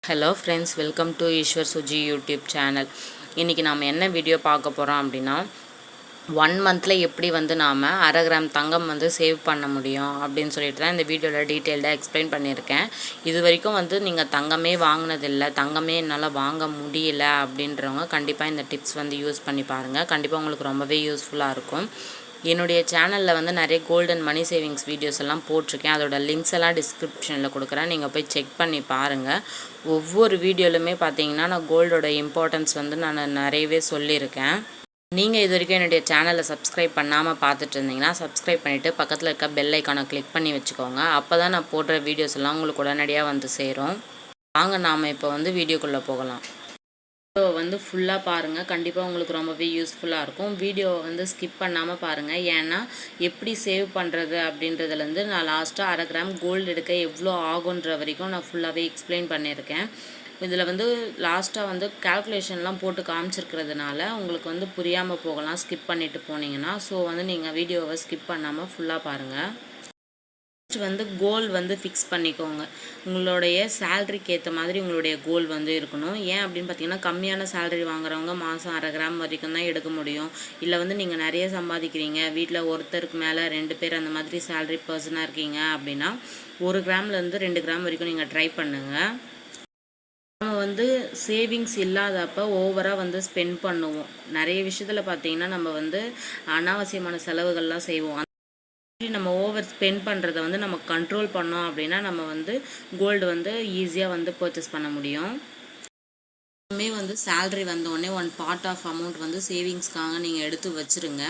Hello friends, welcome to Eswar Suji YouTube channel. இன்றைக்கி நாம் என்ன வீடியோ பார்க்க போகிறோம் அப்படின்னா, 1 மந்தில் எப்படி நாம் 1/2 கிராம் தங்கம் சேவ் பண்ண முடியும் அப்படின்னு சொல்லிட்டு தான் இந்த வீடியோவில் டீட்டெயில்டாக எக்ஸ்பிளைன் பண்ணியிருக்கேன். இது வரைக்கும் நீங்கள் தங்கமே வாங்கினதில்லை, தங்கமே என்னால் வாங்க முடியல அப்படின்றவங்க கண்டிப்பாக இந்த டிப்ஸ் யூஸ் பண்ணி பாருங்கள். கண்டிப்பாக உங்களுக்கு ரொம்பவே யூஸ்ஃபுல்லாக இருக்கும். என்னுடைய சேனலில் நிறைய gold and money savings videos எல்லாம் போட்டிருக்கேன். அதோட லிங்க்ஸ் எல்லாம் டிஸ்கிரிப்ஷனில் கொடுக்குறேன், நீங்கள் போய் செக் பண்ணி பாருங்கள். ஒவ்வொரு வீடியோலுமே பார்த்தீங்கன்னா நான் கோல்டோட இம்பார்ட்டன்ஸ் நான் நிறையவே சொல்லியிருக்கேன். நீங்கள் இது வரைக்கும் என்னுடைய சேனலை சப்ஸ்கிரைப் பண்ணாமல் பார்த்துட்டு இருந்தீங்கன்னா சப்ஸ்கிரைப் பண்ணிவிட்டு பக்கத்தில் இருக்க பெல் ஐக்கானை கிளிக் பண்ணி வச்சுக்கோங்க. அப்போ தான் நான் போடுற வீடியோஸ் எல்லாம் உங்களுக்கு உடனடியாக சேரும். வாங்க நாம் இப்போ வீடியோக்குள்ளே போகலாம். வீடியோ ஃபுல்லாக பாருங்கள், கண்டிப்பாக உங்களுக்கு ரொம்பவே யூஸ்ஃபுல்லாக இருக்கும். வீடியோவை ஸ்கிப் பண்ணாமல் பாருங்கள். ஏன்னா எப்படி சேவ் பண்ணுறது அப்படின்றதுலேருந்து நான் லாஸ்ட்டாக 1/2 கிராம் கோல்டு எடுக்க எவ்வளோ ஆகுன்ற வரைக்கும் நான் ஃபுல்லாகவே எக்ஸ்பிளைன் பண்ணியிருக்கேன். இதில் லாஸ்ட்டாக கால்குலேஷன்லாம் போட்டு காமிச்சிருக்கிறதுனால உங்களுக்கு புரியாமல் போகலாம் ஸ்கிப் பண்ணிவிட்டு போனீங்கன்னா. ஸோ நீங்கள் வீடியோவை ஸ்கிப் பண்ணாமல் ஃபுல்லாக பாருங்கள். கோல் ஃபிக்ஸ் பண்ணிக்கோங்க. உங்களுடைய சேலரிக்கு ஏற்ற மாதிரி உங்களுடைய கோல் இருக்கணும். ஏன் அப்படின்னு பார்த்தீங்கன்னா, கம்மியான சேலரி வாங்குறவங்க மாதம் 1/2 கிராம் வரைக்கும் தான் எடுக்க முடியும். இல்லை நீங்கள் நிறைய சம்பாதிக்கிறீங்க, வீட்டில் ஒருத்தருக்கு மேலே 2 பேர் அந்த மாதிரி சேலரி பர்சனாக இருக்கீங்க அப்படின்னா 1 கிராம்லேருந்து 2 கிராம் வரைக்கும் நீங்கள் ட்ரை பண்ணுங்கள். நம்ம சேவிங்ஸ் இல்லாதப்போ ஓவராக ஸ்பெண்ட் பண்ணுவோம். நிறைய விஷயத்தில் பார்த்தீங்கன்னா நம்ம அனாவசியமான செலவுகள்லாம் செய்வோம். நம்ம ஓவர் ஸ்பெண்ட் பண்ணுறதை நம்ம கண்ட்ரோல் பண்ணோம் அப்படின்னா நம்ம கோல்டு ஈஸியாக பர்ச்சேஸ் பண்ண முடியும். சேலரி வந்தோடனே 1 பார்ட் ஆஃப் அமௌண்ட் சேவிங்ஸ்க்காக நீங்கள் எடுத்து வச்சுருங்க.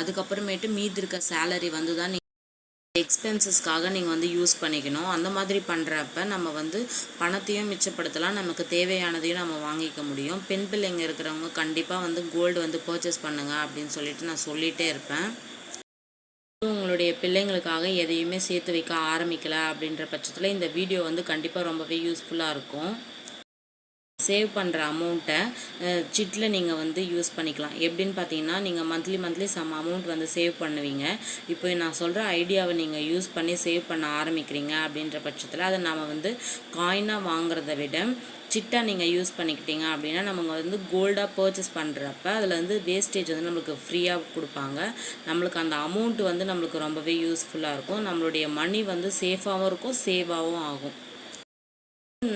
அதுக்கப்புறமேட்டு மீதி இருக்க சேலரி தான் எக்ஸ்பென்சஸ்க்காக நீங்கள் யூஸ் பண்ணிக்கணும். அந்த மாதிரி பண்ணுறப்ப நம்ம பணத்தையும் மிச்சப்படுத்தலாம், நமக்கு தேவையானதையும் நம்ம வாங்கிக்க முடியும். பெண் பிள்ளைங்க இருக்கிறவங்க கண்டிப்பாக கோல்டு பர்ச்சேஸ் பண்ணுங்கள் அப்படின்னு சொல்லிட்டு நான் சொல்லிகிட்டே இருப்பேன். உங்களுடைய பிள்ளைங்களுக்காக எதையுமே சேர்த்து வைக்க ஆரம்பிக்கல அப்படின்ற பட்சத்தில் இந்த வீடியோ கண்டிப்பாக ரொம்பவே யூஸ்ஃபுல்லாக இருக்கும். சேவ் பண்ணுற அமௌண்ட்டை சிட்டில் நீங்கள் யூஸ் பண்ணிக்கலாம். எப்படின்னு பார்த்தீங்கன்னா, நீங்கள் மந்த்லி சம் அமௌண்ட் சேவ் பண்ணுவீங்க. இப்போ நான் சொல்கிற ஐடியாவை நீங்கள் யூஸ் பண்ணி சேவ் பண்ண ஆரம்பிக்கிறீங்க அப்படின்ற பட்சத்தில் அதை நாம் காயினாக வாங்குறத விட சிட்டாக நீங்கள் யூஸ் பண்ணிக்கிட்டீங்க அப்படின்னா நம்ம கோல்டாக பர்ச்சேஸ் பண்ணுறப்ப அதில் வேஸ்டேஜ் நம்மளுக்கு ஃப்ரீயாக கொடுப்பாங்க. நம்மளுக்கு அந்த அமௌண்ட்டு நம்மளுக்கு ரொம்பவே யூஸ்ஃபுல்லாக இருக்கும். நம்மளுடைய மணி சேஃபாகவும் இருக்கும், சேவாகவும் ஆகும்.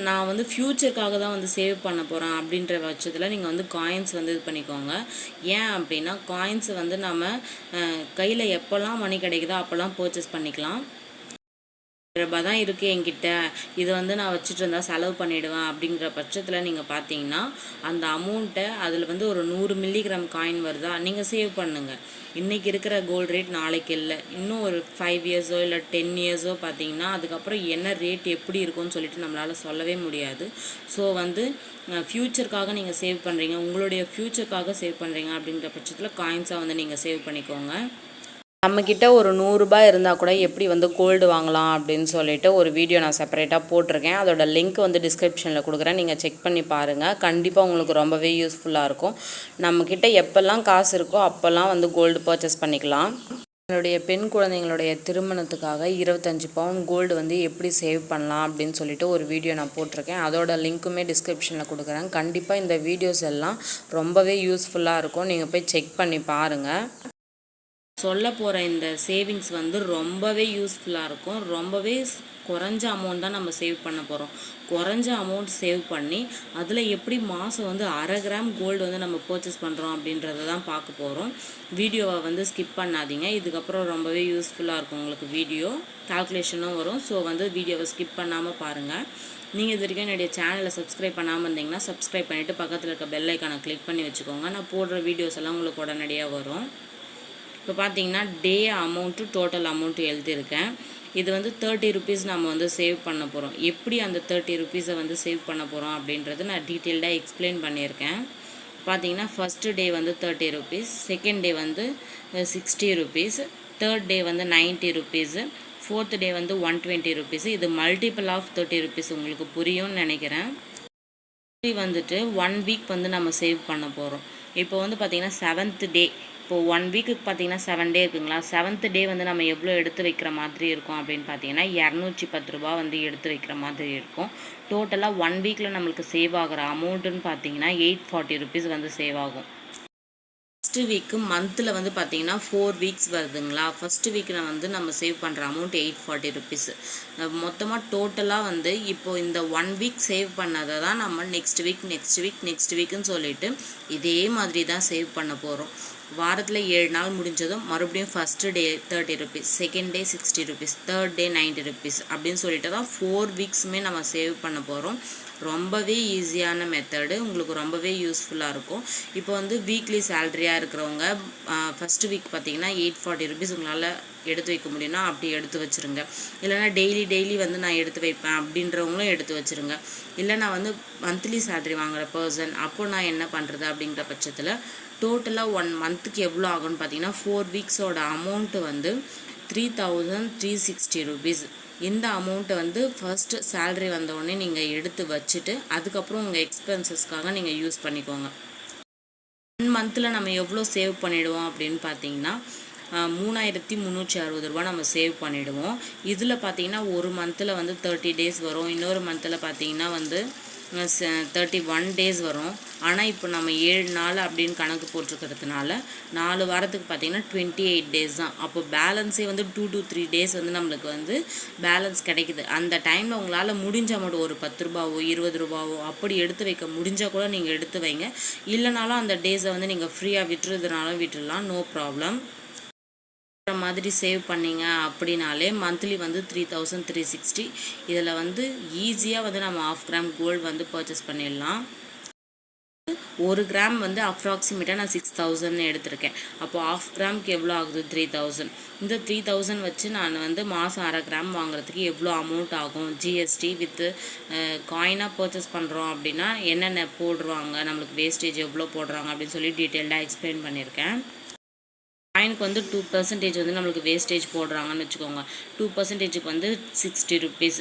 நான் ஃப்யூச்சருக்காக தான் சேவ் பண்ண போகிறேன் அப்படின்ற பட்சத்தில் நீங்கள் காயின்ஸ் இது பண்ணிக்கோங்க. ஏன் அப்படின்னா காயின்ஸ் நம்ம கையில் எப்போல்லாம் மணி கிடைக்குதோ அப்போல்லாம் பர்ச்சேஸ் பண்ணிக்கலாம். ரூபாய் தான் இருக்குது என்கிட்ட, இதை நான் வச்சுட்டு இருந்தால் செலவு பண்ணிவிடுவேன் அப்படிங்கிற பட்சத்தில் நீங்கள் பார்த்தீங்கன்னா அந்த அமௌண்ட்டை அதில் ஒரு 100 மில்லிகிராம் காயின் வருதா நீங்கள் சேவ் பண்ணுங்கள். இன்றைக்கி இருக்கிற கோல்டு ரேட் நாளைக்கு இல்லை, இன்னும் ஒரு 5 இயர்ஸோ இல்லை 10 இயர்ஸோ பார்த்தீங்கன்னா அதுக்கப்புறம் என்ன ரேட் எப்படி இருக்கும்னு சொல்லிட்டு நம்மளால் சொல்லவே முடியாது. ஸோ ஃப்யூச்சருக்காக நீங்கள் சேவ் பண்ணுறீங்க, உங்களுடைய ஃப்யூச்சருக்காக சேவ் பண்ணுறீங்க அப்படிங்கிற பட்சத்தில் காயின்ஸாக நீங்கள் சேவ் பண்ணிக்கோங்க. நம்மக்கிட்ட ஒரு 100 ரூபாய் இருந்தால் கூட எப்படி கோல்டு வாங்கலாம் அப்படின்னு சொல்லிட்டு ஒரு வீடியோ நான் செப்பரேட்டாக போட்டிருக்கேன். அதோட லிங்க் டிஸ்கிரிப்ஷனில் கொடுக்குறேன், நீங்கள் செக் பண்ணி பாருங்கள். கண்டிப்பாக உங்களுக்கு ரொம்பவே யூஸ்ஃபுல்லாக இருக்கும். நம்மக்கிட்ட எப்போல்லாம் காசு இருக்கோ அப்போல்லாம் கோல்டு பர்ச்சேஸ் பண்ணிக்கலாம். என்னுடைய பெண் குழந்தைங்களுடைய திருமணத்துக்காக 25 பவுன் கோல்டு எப்படி சேவ் பண்ணலாம் அப்படின்னு சொல்லிட்டு ஒரு வீடியோ நான் போட்டிருக்கேன். அதோட லிங்க்குமே டிஸ்கிரிப்ஷனில் கொடுக்குறேன். கண்டிப்பாக இந்த வீடியோஸ் எல்லாம் ரொம்பவே யூஸ்ஃபுல்லாக இருக்கும், நீங்கள் போய் செக் பண்ணி பாருங்கள். சொல்ல போகிற இந்த சேவிங்ஸ் ரொம்பவே யூஸ்ஃபுல்லாக இருக்கும். ரொம்பவே குறைஞ்ச அமௌண்ட் தான் நம்ம சேவ் பண்ண போகிறோம். குறைஞ்ச அமௌண்ட் சேவ் பண்ணி அதில் எப்படி மாதம் 1/2 கிராம் கோல்டு நம்ம பர்ச்சேஸ் பண்ணுறோம் அப்படின்றத தான் பார்க்க போகிறோம். வீடியோவை ஸ்கிப் பண்ணாதீங்க. இதுக்கப்புறம் ரொம்பவே யூஸ்ஃபுல்லாக இருக்கும் உங்களுக்கு. வீடியோ கால்குலேஷனும் வரும். ஸோ வீடியோவை ஸ்கிப் பண்ணாமல் பாருங்கள். நீங்கள் இது வரைக்கும் என்னுடைய சேனலை சப்ஸ்கிரைப் பண்ணாமல் இருந்தீங்கன்னா சப்ஸ்கிரைப் பண்ணிவிட்டு பக்கத்தில் இருக்க பெல் ஐக்கானை கிளிக் பண்ணி வச்சுக்கோங்க. நான் போடுற வீடியோஸ் எல்லாம் உங்களுக்கு உடனடியாக வரும். இப்போ பார்த்தீங்கன்னா டே அமௌண்ட்டு டோட்டல் அமௌண்ட்டு எழுதியிருக்கேன். இது 30 ருபீஸ் நம்ம சேவ் பண்ண போகிறோம். எப்படி அந்த 30 ருபீஸை சேவ் பண்ண போகிறோம் அப்படின்றது நான் டீட்டெயில்டாக எக்ஸ்பிளைன் பண்ணியிருக்கேன். பார்த்தீங்கன்னா first day 30 rupees, second day 60 rupees, third day 90 rupees, fourth day 120 rupees. இது மல்டிபிள் ஆஃப் 30 ருபீஸ், உங்களுக்கு புரியும்னு நினைக்கிறேன். 1 வீக் நம்ம சேவ் பண்ண போகிறோம். இப்போ பார்த்தீங்கன்னா 7th டே. இப்போ இப்போது 1 வீக்குக்கு பார்த்தீங்கன்னா 7 டே இருக்குங்களா, 7th டே வந்து நம்ம எவ்வளோ எடுத்து வைக்கிற மாதிரி இருக்கும் அப்படின்னு பார்த்தீங்கன்னா 210 ரூபா வந்து எடுத்து வைக்கிற மாதிரி இருக்கும். டோட்டலாக 1 வீக்கில் நம்மளுக்கு சேவ் ஆகிற அமௌண்ட்டுன்னு பார்த்தீங்கன்னா 840 ருபீஸ் வந்து சேவ் ஆகும். ஃபஸ்ட்டு வீக்கு மந்தில் வந்து பார்த்தீங்கன்னா 4 வீக்ஸ் வருதுங்களா. ஃபஸ்ட்டு வீக்கில் வந்து நம்ம சேவ் பண்ணுற அமௌண்ட் 840 ருபீஸ். மொத்தமாக டோட்டலாக வந்து இப்போது இந்த 1 வீக் சேவ் பண்ணதை தான் நம்ம நெக்ஸ்ட் வீக்குன்னு சொல்லிட்டு இதே மாதிரி தான் சேவ் பண்ண போகிறோம். வாரத்தில் 7 நாள் முடிஞ்சதும் மறுபடியும் first day 30 rupees, second day 60 rupees, third day 90 rupees அப்படின்னு சொல்லிட்டு தான் 4 வீக்ஸுமே நம்ம சேவ் பண்ண போகிறோம். ரொம்பவே ஈஸியான மெத்தடு, உங்களுக்கு ரொம்பவே யூஸ்ஃபுல்லாக இருக்கும். இப்போ வந்து வீக்லி சேலரியாக இருக்கிறவங்க ஃபஸ்ட்டு வீக் பார்த்தீங்கன்னா 840 ருபீஸ் உங்களால் எடுத்து வைக்க முடியும்னா அப்படி எடுத்து வச்சுருங்க. இல்லைனா டெய்லி வந்து நான் எடுத்து வைப்பேன் அப்படின்றவங்களும் எடுத்து வச்சுருங்க. இல்லை நான் வந்து மந்த்லி சேலரி வாங்குகிற பர்சன், அப்போ நான் என்ன பண்ணுறது அப்படிங்கிற பட்சத்தில் டோட்டலாக 1 மந்த்துக்கு எவ்வளோ ஆகும்னு பார்த்தீங்கன்னா 4 வீக்ஸோட அமௌண்ட்டு வந்து 3360 ருபீஸ். இந்த அமௌண்ட்டை வந்து ஃபர்ஸ்ட்டு சேலரி வந்தோடனே நீங்கள் எடுத்து வச்சுட்டு அதுக்கப்புறம் உங்கள் எக்ஸ்பென்சஸ்க்காக நீங்கள் யூஸ் பண்ணிக்கோங்க. 1 மந்தில் நம்ம எவ்வளோ சேவ் பண்ணிவிடுவோம் அப்படின்னு பார்த்தீங்கன்னா 3360 ரூபா நம்ம சேவ் பண்ணிவிடுவோம். இதில் பார்த்தீங்கன்னா ஒரு மந்தில் வந்து 30 டேஸ் வரும், இன்னொரு மந்தில் பார்த்தீங்கன்னா வந்து 31 டேஸ் வரும். ஆனால் இப்போ நம்ம 7 நாள் அப்படின்னு கணக்கு போட்டிருக்கிறதுனால 4 வாரத்துக்கு பார்த்தீங்கன்னா 28 டேஸ் தான். அப்போ பேலன்ஸே வந்து 2 to 3 டேஸ் வந்து நம்மளுக்கு வந்து பேலன்ஸ் கிடைக்குது. அந்த டைமில் உங்களால் முடிஞ்ச மட்டும் ஒரு 10 ரூபாவோ 20 ரூபாவோ அப்படி எடுத்து வைக்க முடிஞ்சால் கூட நீங்கள் எடுத்து வைங்க. இல்லைனாலும் அந்த டேஸை வந்து நீங்கள் ஃப்ரீயாக விட்டுறதுனாலும் விட்டுடலாம், நோ ப்ராப்ளம். மாதிரி சேவ் பண்ணிங்க அப்படின்னாலே மந்த்லி வந்து 3360. இதில் வந்து ஈஸியாக வந்து நம்ம 1/2 கிராம் கோல்டு வந்து பர்ச்சேஸ் பண்ணிடலாம். 1 கிராம் வந்து அப்ராக்சிமேட்டாக நான் 6000 எடுத்திருக்கேன். அப்போது 1/2 கிராமுக்கு எவ்வளோ ஆகுது? 3000. இந்த 3000 வச்சு நான் வந்து மாதம் 1/2 கிராம் வாங்குறதுக்கு எவ்வளோ அமௌண்ட் ஆகும், ஜிஎஸ்டி வித்து காயினாக பர்ச்சேஸ் பண்ணுறோம் அப்படின்னா என்னென்ன போடுறாங்க, நம்மளுக்கு வேஸ்டேஜ் எவ்வளோ போடுறாங்க அப்படின்னு சொல்லி டீட்டெயில்டாக எக்ஸ்பிளைன் பண்ணியிருக்கேன். காயினுக்கு வந்து 2% வந்து நம்மளுக்கு வேஸ்டேஜ் போடுறாங்கன்னு வச்சுக்கோங்க. 2%க்கு வந்து 60 ருபீஸ்.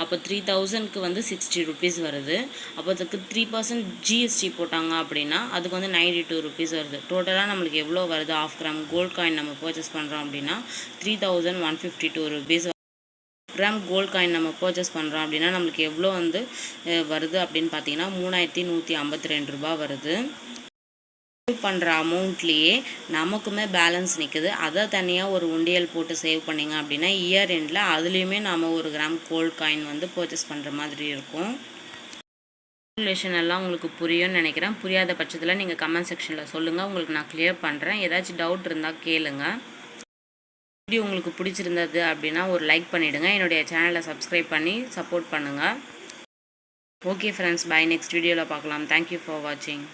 அப்போ 3000க்கு வந்து 60 ருபீஸ் வருது. அப்போ அதுக்கு 3% ஜிஎஸ்டி போட்டாங்க அப்படின்னா அதுக்கு வந்து 92 ருபீஸ் வருது. டோட்டலாக நம்மளுக்கு எவ்வளோ வருது? 1/2 கிராம் கோல்ட் காயின் நம்ம பர்ச்சேஸ் பண்ணுறோம் அப்படின்னா 3152 ருபீஸ். கிராம் கோல்ட் காயின் நம்ம பர்ச்சேஸ் பண்ணுறோம் அப்படின்னா நம்மளுக்கு எவ்வளோ வந்து வருது அப்படின்னு பார்த்தீங்கன்னா 3152 ரூபா வருது. பண்ணுற அமௌண்ட்லேயே நமக்குமே பேலன்ஸ் நிற்குது. அதை தனியாக ஒரு உண்டியல் போட்டு சேவ் பண்ணிங்க அப்படின்னா இயர் எண்டில் அதுலேயுமே நாம் 1 கிராம் கோல்ட் காயின் வந்து பர்ச்சேஸ் பண்ணுற மாதிரி இருக்கும். கால்குலேஷன் எல்லாம் உங்களுக்கு புரியும்னு நினைக்கிறேன். புரியாத பட்சத்தில் நீங்கள் கமெண்ட் செக்ஷனில் சொல்லுங்கள், உங்களுக்கு நான் கிளியர் பண்ணுறேன். ஏதாச்சும் டவுட் இருந்தால் கேளுங்க. வீடியோ உங்களுக்கு பிடிச்சிருந்தது அப்படின்னா ஒரு லைக் பண்ணிவிடுங்க. என்னுடைய சேனலை சப்ஸ்கிரைப் பண்ணி சப்போர்ட் பண்ணுங்கள். Okay friends, by. நெக்ஸ்ட் வீடியோவில் பார்க்கலாம். தேங்க்யூ ஃபார் வாட்சிங்.